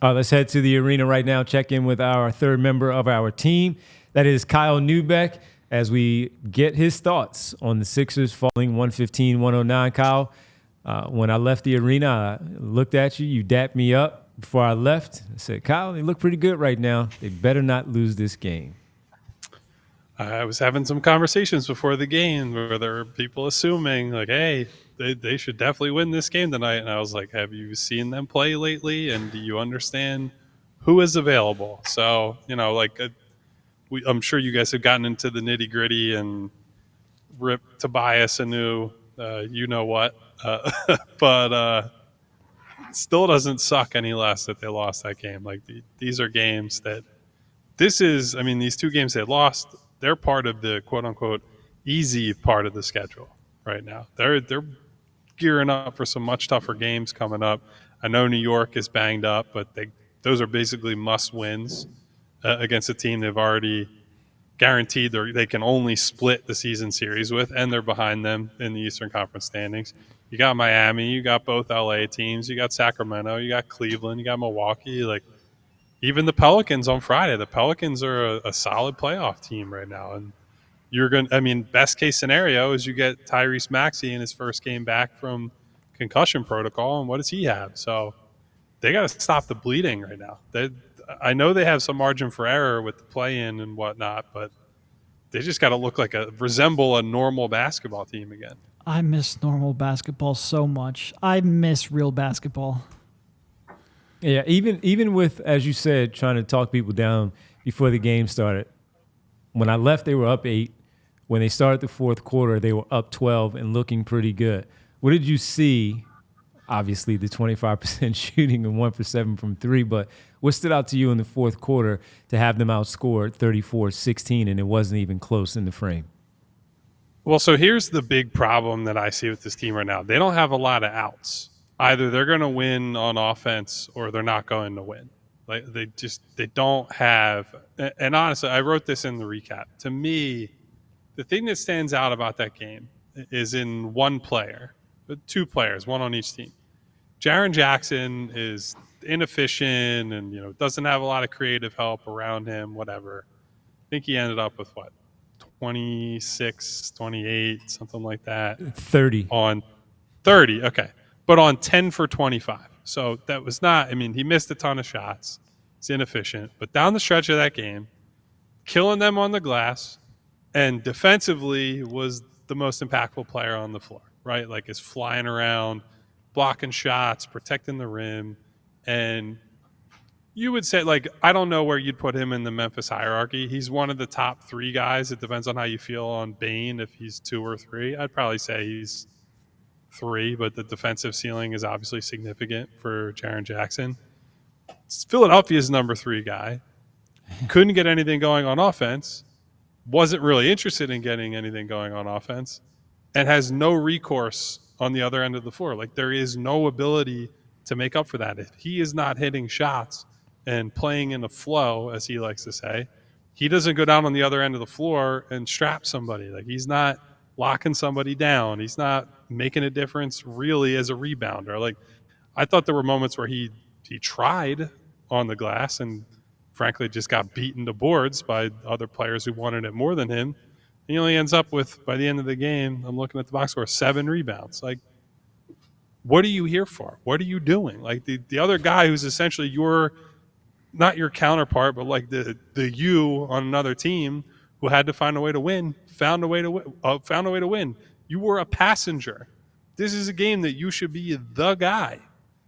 Let's head to the arena right now, check in with our third member of our team. That is Kyle Neubeck, as we get his thoughts on the Sixers falling 115-109. Kyle, when I left the arena, I looked at you. You dapped me up before I left. I said, Kyle, they look pretty good right now. They better not lose this game. I was having some conversations before the game where there were people assuming, like, hey, they should definitely win this game tonight. And I was like, have you seen them play lately? And do you understand who is available? So, I'm sure you guys have gotten into the nitty gritty and ripped Tobias a new, you know what. But still doesn't suck any less that they lost that game. Like, these are games that these two games they lost, they're part of the quote unquote easy part of the schedule right now. They're gearing up for some much tougher games coming up. I know New York is banged up, but those are basically must wins against a team they've already guaranteed they can only split the season series with, and they're behind them in the Eastern Conference standings. You got Miami, you got both LA teams, you got Sacramento, you got Cleveland, you got Milwaukee. Like, even the Pelicans on Friday. The Pelicans are a solid playoff team right now. And best case scenario is you get Tyrese Maxey in his first game back from concussion protocol. And what does he have? So they got to stop the bleeding right now. I know they have some margin for error with the play-in and whatnot, but they just got to resemble a normal basketball team again. I miss normal basketball so much. I miss real basketball. Yeah, even with, as you said, trying to talk people down before the game started. When I left, they were up 8. When they started the fourth quarter, they were up 12 and looking pretty good. What did you see? Obviously, the 25% shooting and 1 for 7 from 3, but what stood out to you in the fourth quarter to have them outscored 34-16 and it wasn't even close in the frame? Well, so here's the big problem that I see with this team right now. They don't have a lot of outs. Either they're going to win on offense or they're not going to win. Like, they don't have. And honestly, I wrote this in the recap. To me, the thing that stands out about that game is in one player, 2 players, one on each team. Jaren Jackson is inefficient and doesn't have a lot of creative help around him. Whatever. I think he ended up with 26, 28, something like that. 30 on 30. Okay. But on 10 for 25. So that was not, he missed a ton of shots. It's inefficient. But down the stretch of that game, killing them on the glass, and defensively was the most impactful player on the floor, right? Like, is flying around, blocking shots, protecting the rim. And you would say, I don't know where you'd put him in the Memphis hierarchy. He's one of the top 3 guys. It depends on how you feel on Bane, if he's 2 or 3. I'd probably say he's 3, but the defensive ceiling is obviously significant for Jaren Jackson. Philadelphia's number 3 guy. Couldn't get anything going on offense. Wasn't really interested in getting anything going on offense. And has no recourse on the other end of the floor. Like, there is no ability to make up for that. If he is not hitting shots and playing in the flow, as he likes to say, he doesn't go down on the other end of the floor and strap somebody. Like, he's not locking somebody down. He's not making a difference really as a rebounder. Like, I thought there were moments where he tried on the glass and frankly just got beaten to boards by other players who wanted it more than him. He only ends up with, by the end of the game, I'm looking at the box score, 7 rebounds. Like, what are you here for? What are you doing? Like, the other guy who's essentially not your counterpart, but like the you on another team who had to find a way to win, found a way to win. You were a passenger. This is a game that you should be the guy.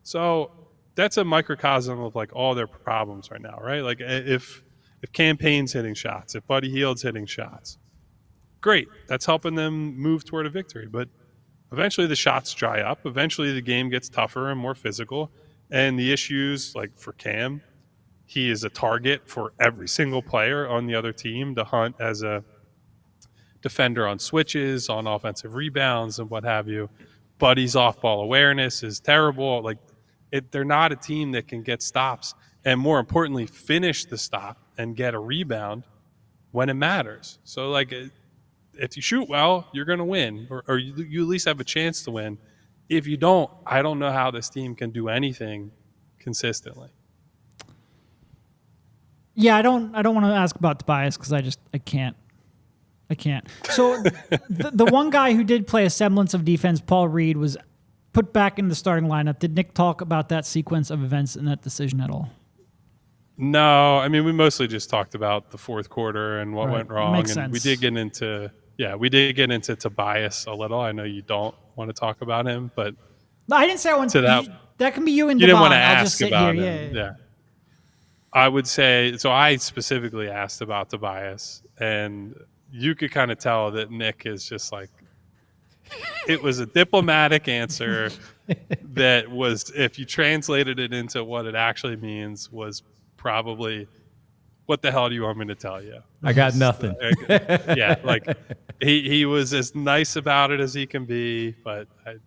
So that's a microcosm of all their problems right now, right? Like, if Campaign's hitting shots, if Buddy Hield's hitting shots, great. That's helping them move toward a victory. But eventually the shots dry up. Eventually the game gets tougher and more physical. And the issues, like for Cam, he is a target for every single player on the other team to hunt as a defender on switches, on offensive rebounds, and what have you. Buddy's off-ball awareness is terrible. They're not a team that can get stops and, more importantly, finish the stop and get a rebound when it matters. So, if you shoot well, you're going to win, or you at least have a chance to win. If you don't, I don't know how this team can do anything consistently. Yeah, I don't want to ask about Tobias because I can't. So the one guy who did play a semblance of defense, Paul Reed, was put back in the starting lineup. Did Nick talk about that sequence of events and that decision at all? No, I mean, we mostly just talked about the fourth quarter and what went wrong. Makes and sense. we did get into Tobias a little. I know you don't want to talk about him, but No, I didn't say I want to that. That can be you and You didn't Devon. want to I'll just ask sit about here. him. Yeah. I would say so. I specifically asked about Tobias, and you could kind of tell that Nick is just like, it was a diplomatic answer that was, if you translated it into what it actually means, was probably, what the hell do you want me to tell you? I got nothing. Yeah, like he was as nice about it as he can be, but I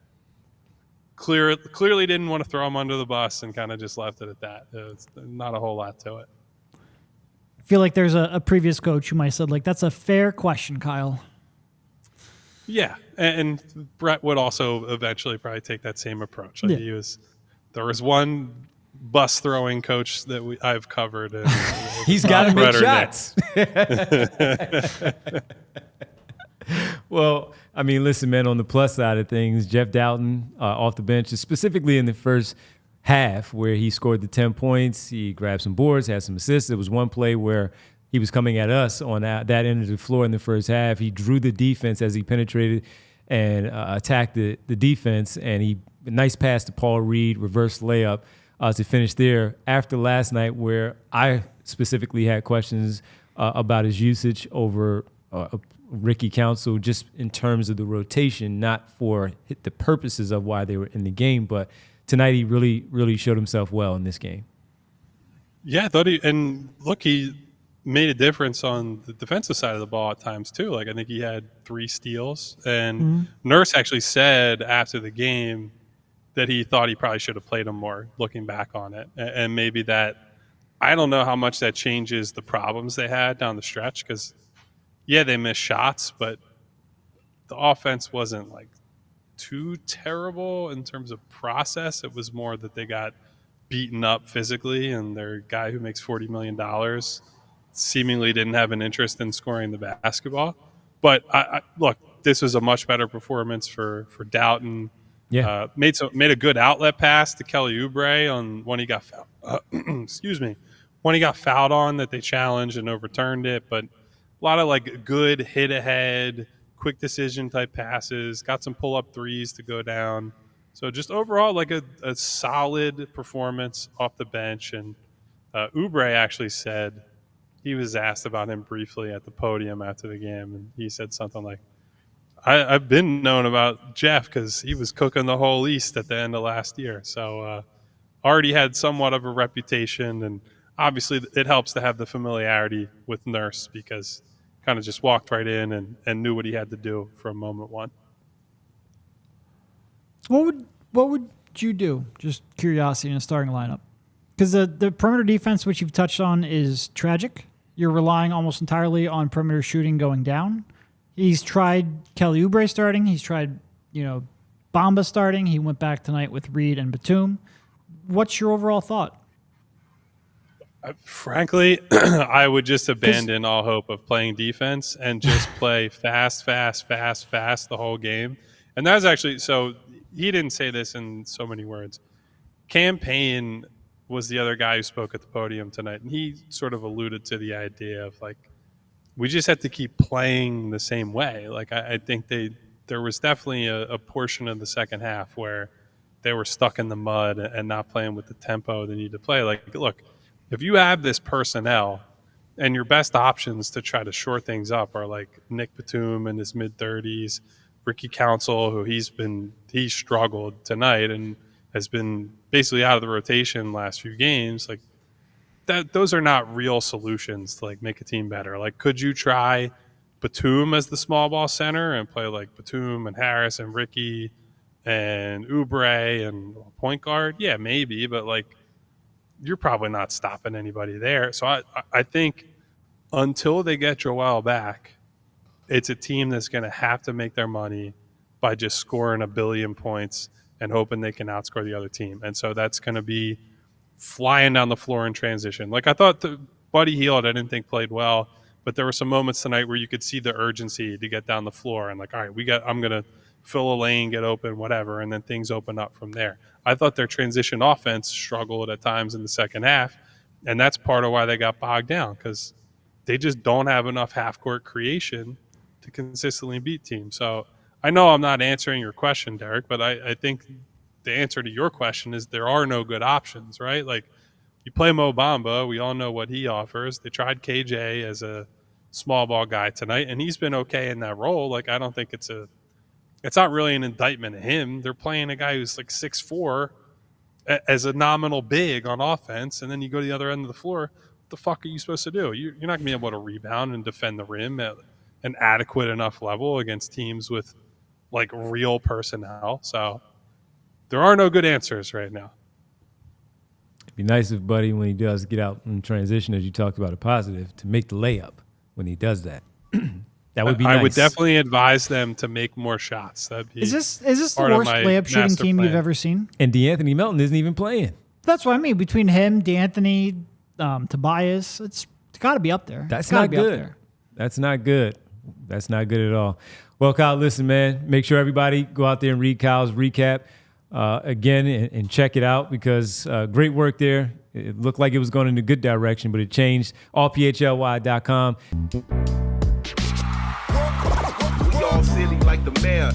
clearly didn't want to throw him under the bus and kind of just left it at that. It's not a whole lot to it. I feel like there's a previous coach who might have said, like, that's a fair question, Kyle. Yeah, and Brett would also eventually probably take that same approach. Like there was one bus throwing coach that I've covered. And he's got to make shots. Well, I mean, listen, man, on the plus side of things, Jeff Doughton off the bench, specifically in the first half where he scored the 10 points, he grabbed some boards, had some assists. There was one play where he was coming at us on that end of the floor in the first half. He drew the defense as he penetrated and attacked the defense, and nice pass to Paul Reed, reverse layup to finish there. After last night where I specifically had questions about his usage over Ricky Council, just in terms of the rotation, not for the purposes of why they were in the game, but tonight he really, really showed himself well in this game. Yeah, I thought he made a difference on the defensive side of the ball at times too. Like I think he had 3 steals, and Nurse actually said after the game that he thought he probably should have played him more, looking back on it, and maybe that, I don't know how much that changes the problems they had down the stretch, because yeah, they missed shots, but the offense wasn't like too terrible in terms of process. It was more that they got beaten up physically, and their guy who makes $40 million seemingly didn't have an interest in scoring the basketball. But I look, this was a much better performance for Doughton. Yeah, made a good outlet pass to Kelly Oubre on when he got fouled. When he got fouled on that they challenged and overturned it. But a lot of like good hit ahead, quick decision type passes. Got some pull up threes to go down. So just overall like a solid performance off the bench. And Oubre actually said, he was asked about him briefly at the podium after the game, and he said something like, I've been known about Jeff because he was cooking the whole East at the end of last year. So already had somewhat of a reputation, and obviously it helps to have the familiarity with Nurse because kind of just walked right in and knew what he had to do from moment one. What would you do? Just curiosity in a starting lineup. Because the perimeter defense, which you've touched on, is tragic. You're relying almost entirely on perimeter shooting going down. He's tried Kelly Oubre starting. He's tried, Bamba starting. He went back tonight with Reed and Batum. What's your overall thought? Frankly, I would just abandon all hope of playing defense and just play fast the whole game. And that was actually, so he didn't say this in so many words. Cam Payne was the other guy who spoke at the podium tonight, and he sort of alluded to the idea of like, we just have to keep playing the same way. Like I think there was definitely a portion of the second half where they were stuck in the mud and not playing with the tempo they need to play. Like, look, if you have this personnel and your best options to try to shore things up are like Nick Batum in his mid-30s, Ricky Council, who he struggled tonight and has been basically out of the rotation last few games, like those are not real solutions to like make a team better. Like, could you try Batum as the small ball center and play like Batum and Harris and Ricky and Oubre and point guard? Yeah, maybe, but like you're probably not stopping anybody there. So I think until they get Joel back, it's a team that's going to have to make their money by just scoring 1 billion points and hoping they can outscore the other team. And so that's going to be flying down the floor in transition. Like I thought Buddy Hield, I didn't think played well, but there were some moments tonight where you could see the urgency to get down the floor and like, all right, I'm going to fill a lane, get open, whatever, and then things open up from there. I thought their transition offense struggled at times in the second half, and that's part of why they got bogged down, because they just don't have enough half-court creation to consistently beat teams. So I know I'm not answering your question, Derek, but I think the answer to your question is there are no good options, right? Like, you play Mo Bamba, we all know what he offers. They tried KJ as a small ball guy tonight, and he's been okay in that role. Like, I don't think it's not really an indictment of him. They're playing a guy who's like 6'4" as a nominal big on offense, and then you go to the other end of the floor. What the fuck are you supposed to do? You're not going to be able to rebound and defend the rim at an adequate enough level against teams with like real personnel. So there are no good answers right now. It'd be nice if Buddy, when he does get out in transition, as you talked about, a positive, to make the layup when he does that. That would be nice. I would definitely advise them to make more shots. That'd be Is this the part of worst my layup shooting master team plan. you've ever seen? And DeAnthony Melton isn't even playing. That's what I mean. Between him, D'Anthony, Tobias, it's got to be up there. That's It's gotta not be up good. there. That's not good. That's not good at all. Well, Kyle, listen, man, make sure everybody go out there and read Kyle's recap again and check it out, because great work there. It looked like it was going in a good direction, but it changed. AllPHLY.com. We all silly like the mayor.